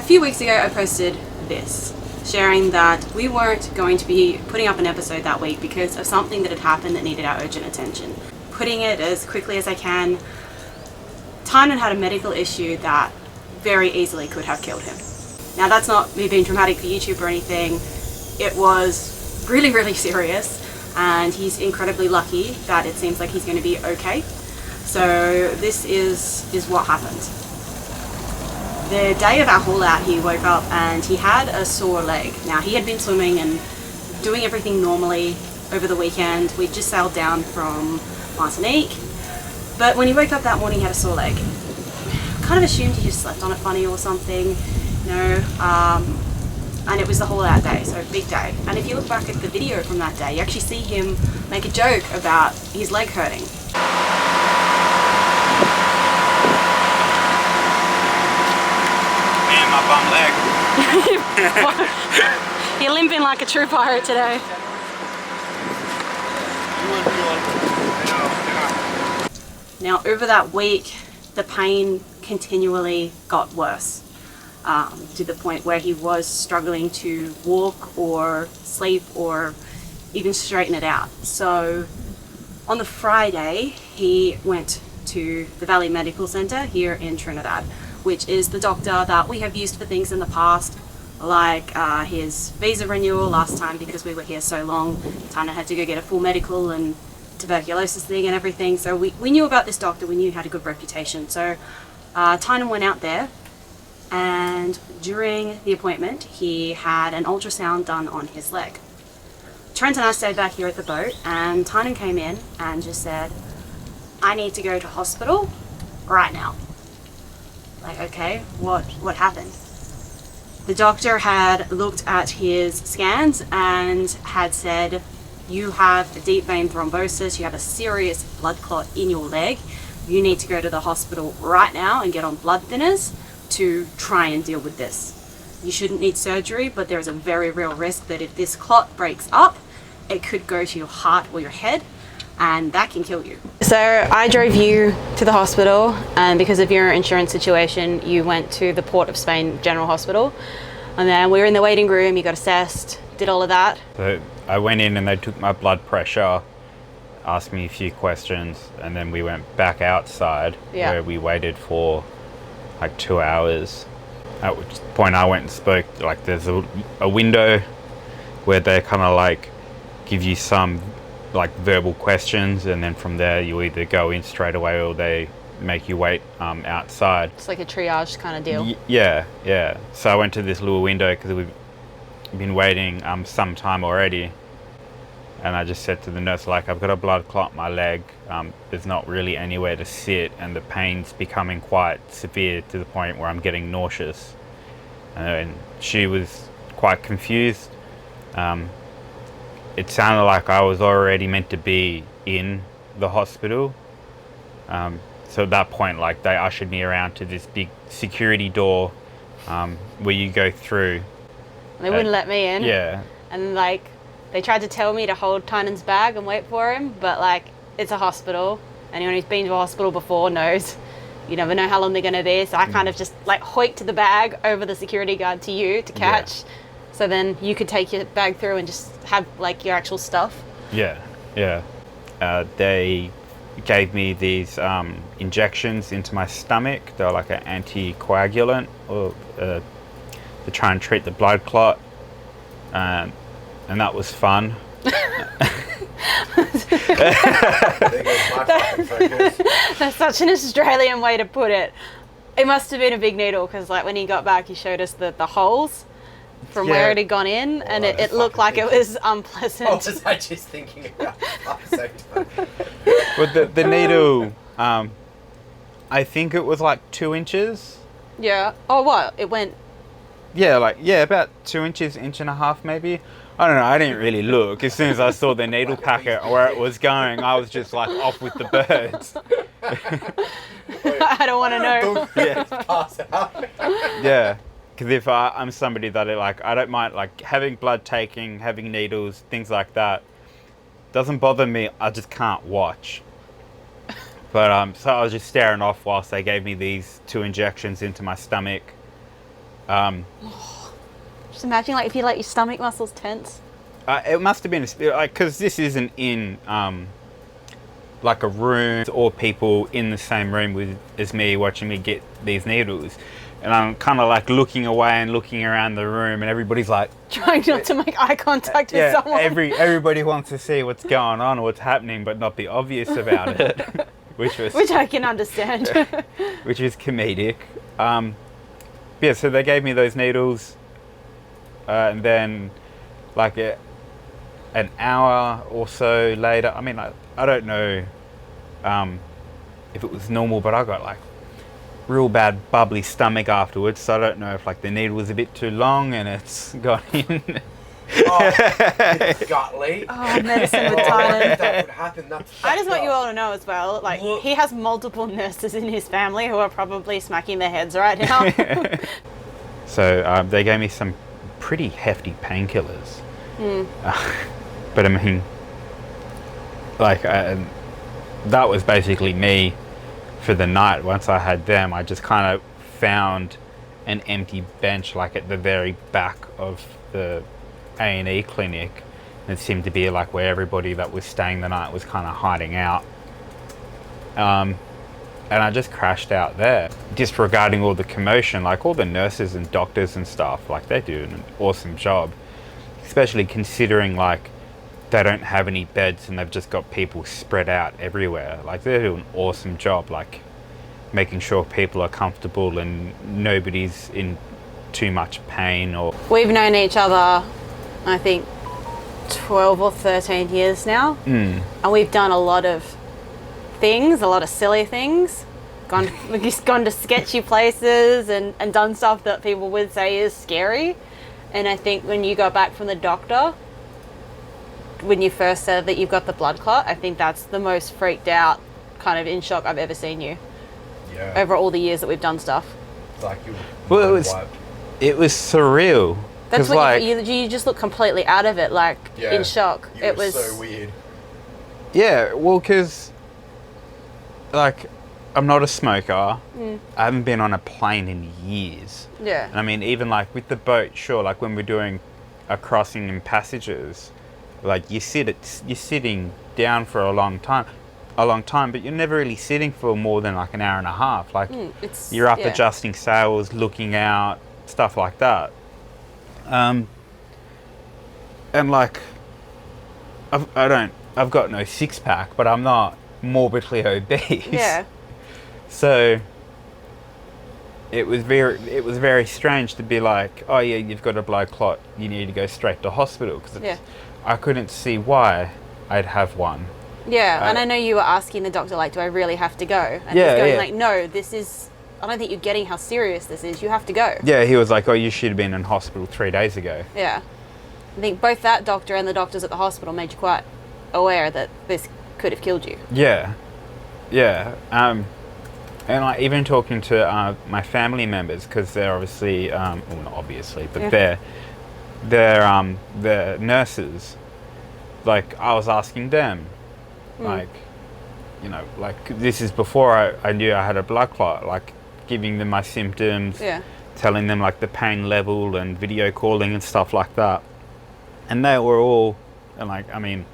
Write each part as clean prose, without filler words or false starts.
few weeks ago I posted this, sharing that we weren't going to be putting up an episode that week because of something that had happened that needed our urgent attention. Putting it as quickly as I can, Tynan had a medical issue that very easily could have killed him. Now that's not me being dramatic for YouTube or anything. It was really, really serious, and he's incredibly lucky that it seems like he's going to be okay. So this is what happened. The day of our haul out, he woke up and he had a sore leg. Now he had been swimming and doing everything normally over the weekend. We just sailed down from Martinique, but when he woke up that morning he had a sore leg. Kind of assumed he just slept on it funny or something, you know, and it was the haul out day, so big day. And if you look back at the video from that day, you actually see him make a joke about his leg hurting. Man, my bum leg. You're limping like a true pirate today. Now over that week, the pain continually got worse, to the point where he was struggling to walk or sleep or even straighten it out. So on the Friday, he went to the Valley Medical Center here in Trinidad, which is the doctor that we have used for things in the past, like his visa renewal last time because we were here so long. Tynan had to go get a full medical and tuberculosis thing and everything, so we knew about this doctor. We knew he had a good reputation. So Tynan went out there, and during the appointment he had an ultrasound done on his leg. Trent and I stayed back here at the boat, and Tynan came in and just said, "I need to go to hospital right now." Like, okay, what happened? The doctor had looked at his scans and had said, "You have a deep vein thrombosis, you have a serious blood clot in your leg. You need to go to the hospital right now and get on blood thinners to try and deal with this. You shouldn't need surgery, but there is a very real risk that if this clot breaks up, it could go to your heart or your head, and that can kill you." So I drove you to the hospital, and because of your insurance situation, you went to the Port of Spain General Hospital, and then we were in the waiting room, you got assessed, did all of that. So I went in and they took my blood pressure, asked me a few questions, and then we went back outside where we waited for like 2 hours. At which point I went and spoke, like there's a window where they kind of like give you some like verbal questions, and then from there you either go in straight away or they make you wait outside. It's like a triage kind of deal. Yeah. So I went to this little window because we've been waiting some time already, and I just said to the nurse, like, "I've got a blood clot in my leg, there's not really anywhere to sit, and the pain's becoming quite severe to the point where I'm getting nauseous." And she was quite confused. It sounded like I was already meant to be in the hospital. So at that point, like, they ushered me around to this big security door where you go through. They wouldn't let me in. Yeah. And like, they tried to tell me to hold Tynan's bag and wait for him, but like, it's a hospital. Anyone who's been to a hospital before knows you never know how long they're going to be. So I kind of just like hoiked the bag over the security guard to you to catch. Yeah. So then you could take your bag through and just have like your actual stuff. Yeah. They gave me these injections into my stomach. They're like an anticoagulant, or to try and treat the blood clot, and that was fun. That's such an Australian way to put it. It must have been a big needle, because like when he got back, he showed us the holes from where it had gone in, and it looked like it was unpleasant. What was I just thinking about? But the needle, I think it was like 2 inches. Yeah. Oh, what? It went... Yeah, about 2 inches, 1.5 inches maybe. I don't know, I didn't really look. As soon as I saw the needle packet where it was going, I was just like off with the birds. I don't want to know. Yeah. Pass out. Yeah. Because if I'm somebody that I don't mind like having blood taking, having needles, things like that. Doesn't bother me. I just can't watch. But so I was just staring off whilst they gave me these 2 injections into my stomach, Just imagine, like, if you let your stomach muscles tense. It must have been like, because this isn't in like a room or people in the same room as me watching me get these needles, and I'm kind of like looking away and looking around the room, and every's like trying not to make eye contact with someone. Everybody wants to see what's going on or what's happening, but not be obvious about it, which I can understand. Which is comedic. Yeah, so they gave me those needles, and then like an hour or so later, I mean, I don't know if it was normal, but I got like real bad bubbly stomach afterwards, so I don't know if like the needle was a bit too long and it's got in. Gutly. Oh, medicine with Thailand. That would happen. That's I just want you all to know as well, like, he has multiple nurses in his family who are probably smacking their heads right now. So they gave me some pretty hefty painkillers. But I mean, like, that was basically me for the night. Once I had them, I just kind of found an empty bench, like at the very back of the A&E clinic. It seemed to be like where everybody that was staying the night was kind of hiding out. And I just crashed out there, disregarding all the commotion. Like, all the nurses and doctors and stuff, like, they do an awesome job, especially considering like they don't have any beds and they've just got people spread out everywhere. Like, they do an awesome job, like making sure people are comfortable and nobody's in too much pain. Or we've known each other, I think, 12 or 13 years now, and we've done a lot of things, a lot of silly things, gone to sketchy places and done stuff that people would say is scary. And I think when you got back from the doctor, when you first said that you've got the blood clot, I think that's the most freaked out, kind of in shock I've ever seen you. Yeah. Over all the years that we've done stuff. It's like you. Well, it was surreal. That's what like, you just look completely out of it, like, in shock. It was so weird. Yeah, well, because like, I'm not a smoker. I haven't been on a plane in years. Yeah. And I mean, even like with the boat, sure, like when we're doing a crossing in passages, like you're sitting down for a long time, but you're never really sitting for more than like an hour and a half. Like, you're up adjusting sails, looking out, stuff like that. And like, I've got no six pack, but I'm not morbidly obese. Yeah. So it was very strange to be like, oh yeah, you've got a blood clot, you need to go straight to hospital, because I couldn't see why I'd have one. Yeah, and I know you were asking the doctor, like, do I really have to go? And he's going like, no, this is, I don't think you're getting how serious this is, you have to go. Yeah, he was like, oh, you should have been in hospital 3 days ago. Yeah. I think both that doctor and the doctors at the hospital made you quite aware that this could have killed you. Yeah. Yeah. And like, even talking to my family members, because they're obviously, well, not obviously, but they're nurses. Like, I was asking them, like, you know, like, this is before I knew I had a blood clot, like, giving them my symptoms, telling them like the pain level and video calling and stuff like that. And they were all, like, I mean,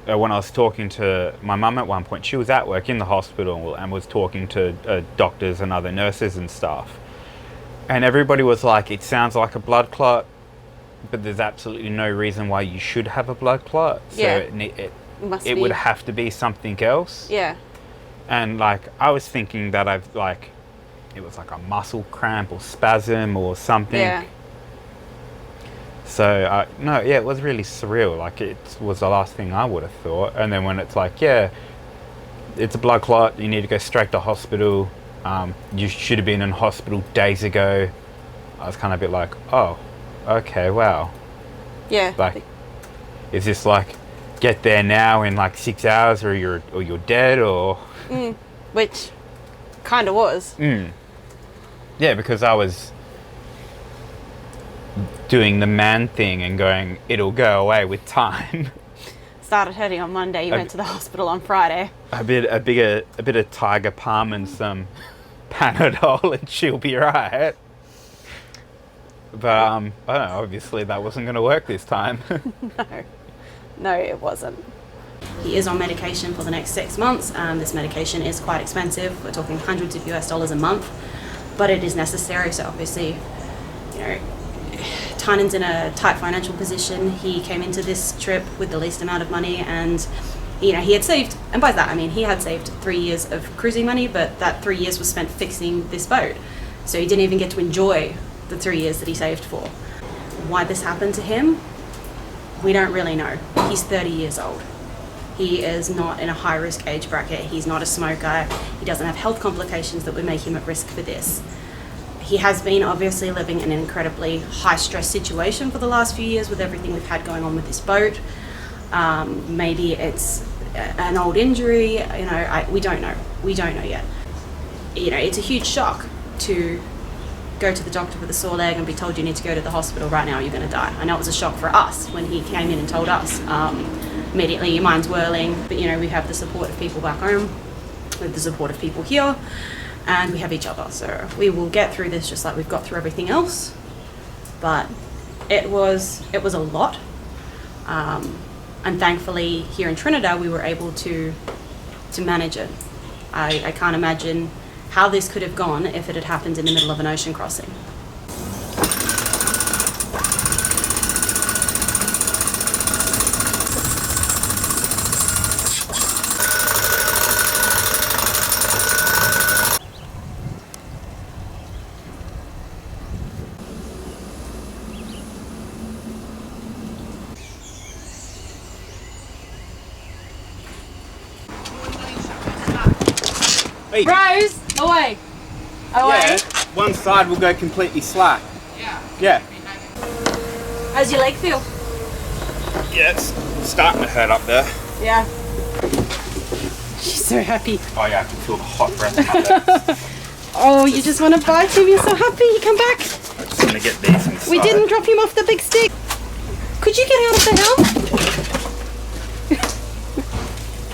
when I was talking to my mum at one point, she was at work in the hospital and was talking to doctors and other nurses and stuff. And everybody was like, it sounds like a blood clot, but there's absolutely no reason why you should have a blood clot. So it would have to be something else. Yeah. And like, I was thinking that it was like a muscle cramp or spasm or something. Yeah. So, no, yeah, it was really surreal. Like, it was the last thing I would have thought. And then when it's like, yeah, it's a blood clot, you need to go straight to hospital. You should have been in hospital days ago. I was kind of a bit like, oh, okay, wow. Yeah. Like, is this like, get there now in like 6 hours or you're dead, or... Which kind of was. Yeah, because I was doing the man thing and going, it'll go away with time. Started hurting on Monday, you went to the hospital on Friday. A bit of Tiger Palm and some Panadol and she'll be right. But I don't know, obviously that wasn't going to work this time. No, it wasn't. He is on medication for the next 6 months. This medication is quite expensive. We're talking hundreds of US dollars a month, but it is necessary. So obviously, you know, Tynan's in a tight financial position. He came into this trip with the least amount of money, and you know, he had saved, and by that I mean he had saved 3 years of cruising money, but that 3 years was spent fixing this boat. So he didn't even get to enjoy the 3 years that he saved for. Why this happened to him, we don't really know. He's 30 years old. He is not in a high risk age bracket. He's not a smoker. He doesn't have health complications that would make him at risk for this. He has been obviously living in an incredibly high stress situation for the last few years with everything we've had going on with this boat. Maybe it's an old injury, you know, we don't know. We don't know yet. You know, it's a huge shock to go to the doctor with a sore leg and be told you need to go to the hospital right now, you're going to die. I know it was a shock for us when he came in and told us. Immediately your mind's whirling, but you know, we have the support of people back home, we have the support of people here, and we have each other. So we will get through this just like we've got through everything else. But it was a lot. And thankfully here in Trinidad we were able to manage it. I can't imagine how this could have gone if it had happened in the middle of an ocean crossing. Hey. Rose, away! Away! Yeah, one side will go completely slack. Yeah. How's your leg feel? Yeah, it's starting to hurt up there. Yeah. She's so happy. Oh yeah, I can feel the hot breath in my legs. Oh, you just want to bite him? You're so happy. You come back. I'm just going to get these inside. We didn't drop him off the big stick. Could you get out of the helm?